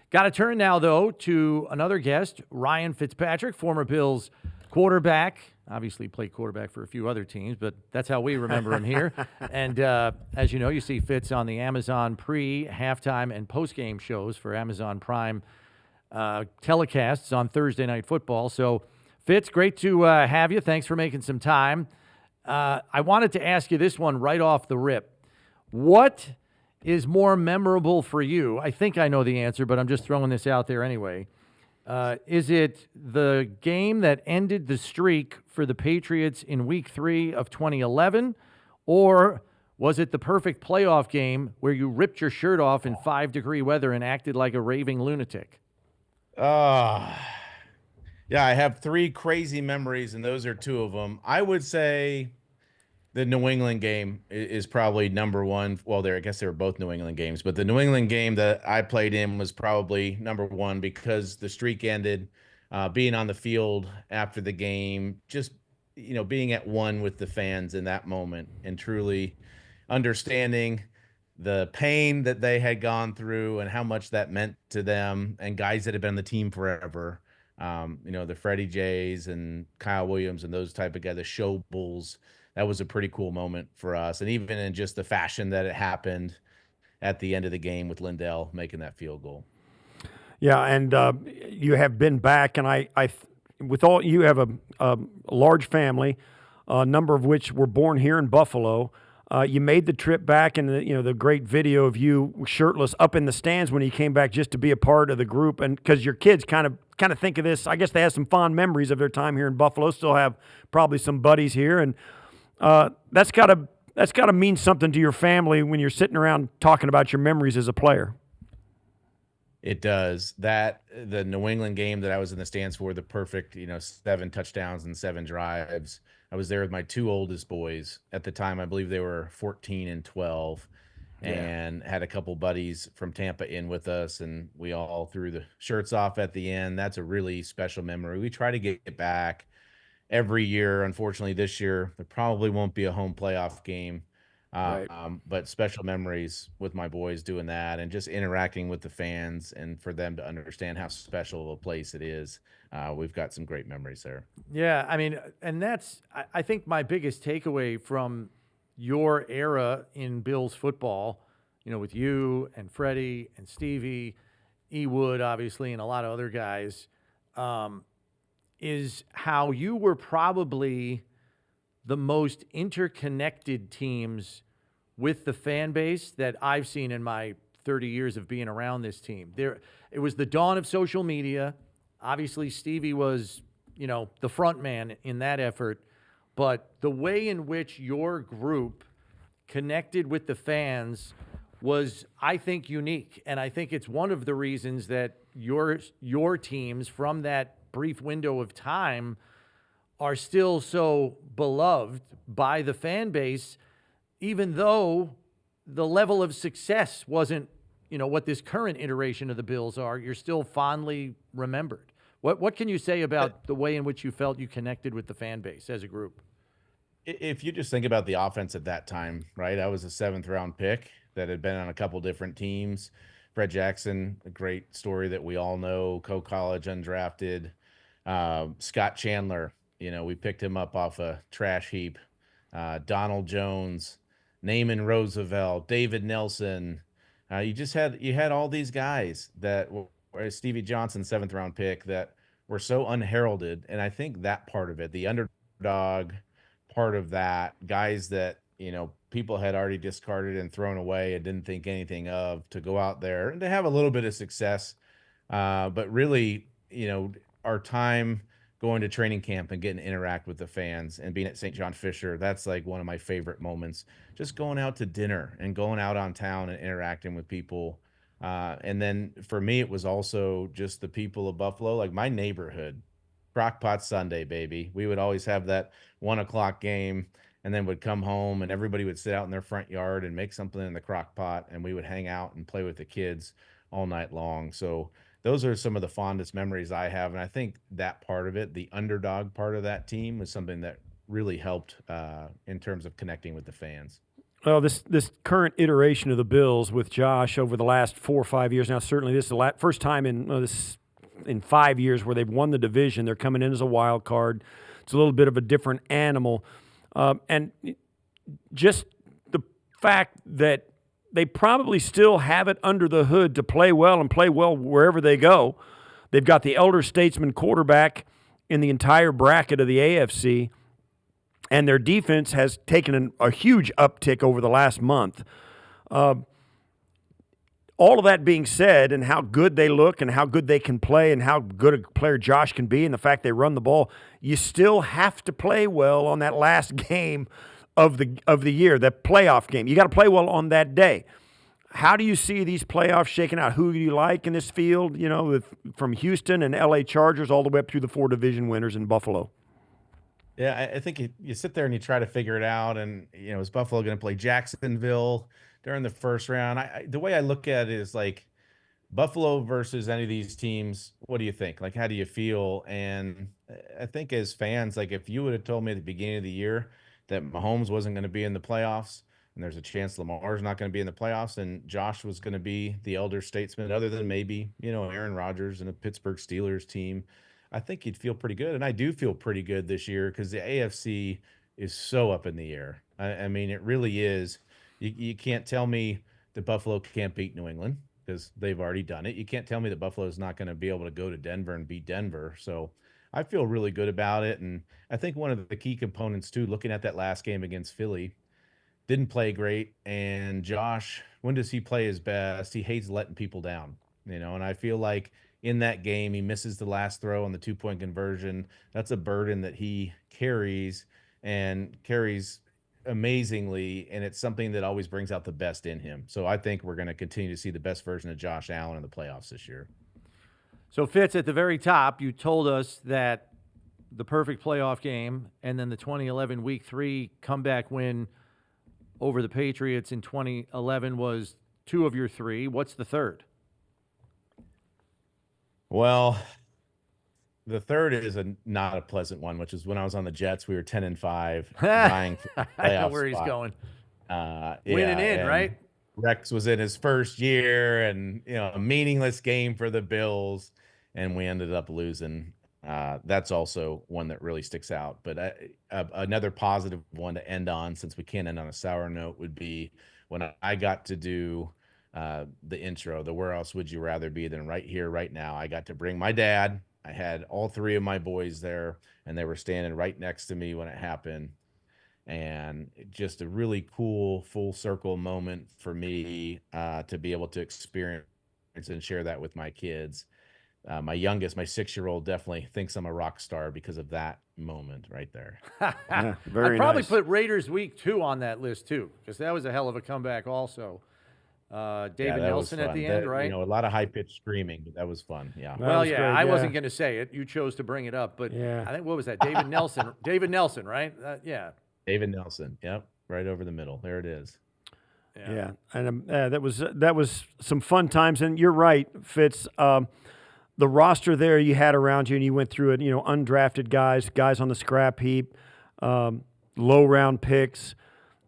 Got to turn now, though, to another guest, Ryan Fitzpatrick, former Bills quarterback. Obviously played quarterback for a few other teams, but that's how we remember him here. And as you know, you see Fitz on the Amazon pre, halftime, and post-game shows for Amazon Prime telecasts on Thursday Night Football. So, Fitz, great to have you. Thanks for making some time. I wanted to ask you this one right off the rip. What is more memorable for you? I think I know the answer, but I'm just throwing this out there anyway. Is it the game that ended the streak for the Patriots in Week 3 of 2011, or was it the perfect playoff game where you ripped your shirt off in 5-degree weather and acted like a raving lunatic? Yeah, I have three crazy memories, and those are two of them. I would say the New England game is probably number one. Well, I guess they were both New England games, but the New England game that I played in was probably number one because the streak ended. Being on the field after the game, just being at one with the fans in that moment, and truly understanding the pain that they had gone through and how much that meant to them and guys that had been on the team forever. The Freddie Jays and Kyle Williams and those type of guys, the Show Bulls. That was a pretty cool moment for us. And even in just the fashion that it happened at the end of the game with Lindell making that field goal. Yeah, and you have been back, and with all you have a large family, a number of which were born here in Buffalo. You made the trip back, and the great video of you shirtless up in the stands when you came back just to be a part of the group, and because your kids kind of think of this. I guess they have some fond memories of their time here in Buffalo. Still have probably some buddies here, and that's got to mean something to your family when you're sitting around talking about your memories as a player. It does. The New England game that I was in the stands for, the perfect, 7 touchdowns and 7 drives. I was there with my 2 oldest boys at the time. I believe they were 14 and 12, and had a couple buddies from Tampa in with us, and we all threw the shirts off at the end. That's a really special memory. We try to get it back every year. Unfortunately, this year there probably won't be a home playoff game. Right. But special memories with my boys doing that and just interacting with the fans and for them to understand how special of a place it is. We've got some great memories there. Yeah, I mean, and I think my biggest takeaway from your era in Bills football, with you and Freddie and Stevie, E. Wood, obviously, and a lot of other guys, is how you were probably the most interconnected teams with the fan base that I've seen in my 30 years of being around this team. It was the dawn of social media. Obviously, Stevie was, the front man in that effort. But the way in which your group connected with the fans was, I think, unique. And I think it's one of the reasons that your teams from that brief window of time are still so beloved by the fan base, even though the level of success wasn't, what this current iteration of the Bills are. You're still fondly remembered. What can you say about the way in which you felt you connected with the fan base as a group? If you just think about the offense at that time, right? I was a 7th-round pick that had been on a couple different teams. Fred Jackson, a great story that we all know, co-college, undrafted. Scott Chandler, we picked him up off a trash heap. Donald Jones, Naaman Roosevelt, David Nelson. You had all these guys that were Stevie Johnson, 7th-round pick, that were so unheralded. And I think that part of it, the underdog part of that, guys that, people had already discarded and thrown away and didn't think anything of, to go out there and to have a little bit of success. But really, our time going to training camp and getting to interact with the fans and being at St. John Fisher, that's like one of my favorite moments. Just going out to dinner and going out on town and interacting with people. And then for me, it was also just the people of Buffalo, like my neighborhood. Crockpot Sunday, baby. We would always have that 1 o'clock game, and then would come home and everybody would sit out in their front yard and make something in the crock pot, and we would hang out and play with the kids all night long. So those are some of the fondest memories I have. And I think that part of it, the underdog part of that team, was something that really helped in terms of connecting with the fans. Well, this current iteration of the Bills with Josh over the last 4 or 5 years now, certainly this is the first time in 5 years where they've won the division. They're coming in as a wild card. It's a little bit of a different animal. And just the fact that they probably still have it under the hood to play well and play well wherever they go. They've got the elder statesman quarterback in the entire bracket of the AFC, and their defense has taken a huge uptick over the last month. All of that being said, and how good they look and how good they can play and how good a player Josh can be and the fact they run the ball, you still have to play well on that last game of the year, the playoff game. You got to play well on that day. How do you see these playoffs shaking out? Who do you like in this field, from Houston and LA Chargers all the way up through the 4 division winners in Buffalo? Yeah, I think you sit there and you try to figure it out. And, is Buffalo going to play Jacksonville during the first round? The way I look at it is like Buffalo versus any of these teams. What do you think? Like, how do you feel? And I think as fans, like if you would have told me at the beginning of the year that Mahomes wasn't going to be in the playoffs and there's a chance Lamar's not going to be in the playoffs and Josh was going to be the elder statesman, other than maybe, Aaron Rodgers and a Pittsburgh Steelers team, I think you'd feel pretty good. And I do feel pretty good this year because the AFC is so up in the air. I mean, it really is. You can't tell me that Buffalo can't beat New England because they've already done it. You can't tell me that Buffalo is not going to be able to go to Denver and beat Denver. So I feel really good about it. And I think one of the key components, too, looking at that last game against Philly, didn't play great. And Josh, when does he play his best? He hates letting people down, and I feel like in that game, he misses the last throw on the 2-point conversion. That's a burden that he carries amazingly, and it's something that always brings out the best in him. So I think we're going to continue to see the best version of Josh Allen in the playoffs this year. So, Fitz, at the very top, you told us that the perfect playoff game and then the 2011 Week 3 comeback win over the Patriots in 2011 was 2 of your 3. What's the third? Well, the third is not a pleasant one, which is when I was on the Jets. We were 10-5, vying for the playoff I know where spot. he's going. Winning in, right? Rex was in his first year, and a meaningless game for the Bills, and we ended up losing. That's also one that really sticks out. But another positive one to end on, since we can't end on a sour note, would be when I got to do the intro, the "Where else would you rather be than right here, right now?" I got to bring my dad. I had all 3 of my boys there, and they were standing right next to me when it happened. And just a really cool full circle moment for me to be able to experience and share that with my kids. My youngest, my 6-year-old, definitely thinks I'm a rock star because of that moment right there. Yeah, very I'd probably nice. put Raiders Week 2 on that list, too, because that was a hell of a comeback also. David Yeah, that Nelson was at the fun. end, That, right? a lot of high-pitched screaming, but that was fun. Yeah. That Well, was yeah, great, I yeah. wasn't going to say it. You chose to bring it up, but Yeah. I think, what was that? David Nelson. David Nelson, right? Yeah. David Nelson. Yep. Right over the middle. There it is. Yeah, and that was some fun times. And you're right, Fitz. The roster there you had around you, and you went through it. Undrafted guys on the scrap heap, low round picks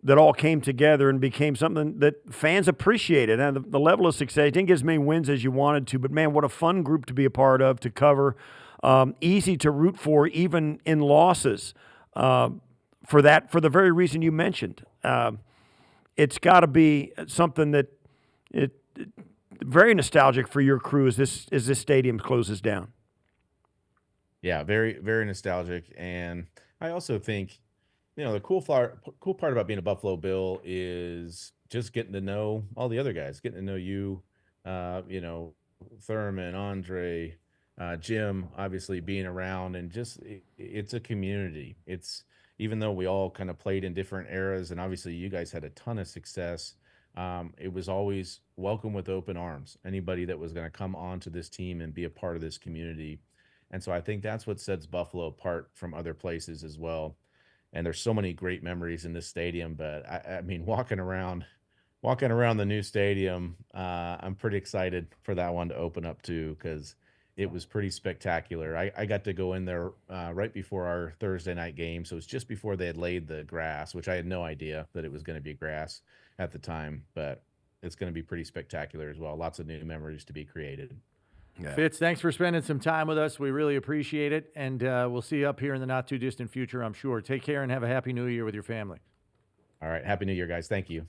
that all came together and became something that fans appreciated. And the level of success, didn't get as many wins as you wanted to, but man, what a fun group to be a part of, to cover. Easy to root for, even in losses. For the very reason you mentioned. It's got to be something that very nostalgic for your crew as this stadium closes down. Yeah, very, very nostalgic. And I also think, the cool part about being a Buffalo Bill is just getting to know all the other guys, getting to know you, Thurman, Andre, Jim, obviously being around, and just it's a community. It's, even though we all kind of played in different eras, and obviously you guys had a ton of success, it was always welcome with open arms. Anybody that was going to come onto this team and be a part of this community. And so I think that's what sets Buffalo apart from other places as well. And there's so many great memories in this stadium, but I mean, walking around the new stadium, I'm pretty excited for that one to open up too, because it was pretty spectacular. I got to go in there right before our Thursday night game, so it's just before they had laid the grass, which I had no idea that it was going to be grass at the time, but it's going to be pretty spectacular as well. Lots of new memories to be created. Yeah. Fitz, thanks for spending some time with us. We really appreciate it, and we'll see you up here in the not-too-distant future, I'm sure. Take care and have a happy new year with your family. All right. Happy New Year, guys. Thank you.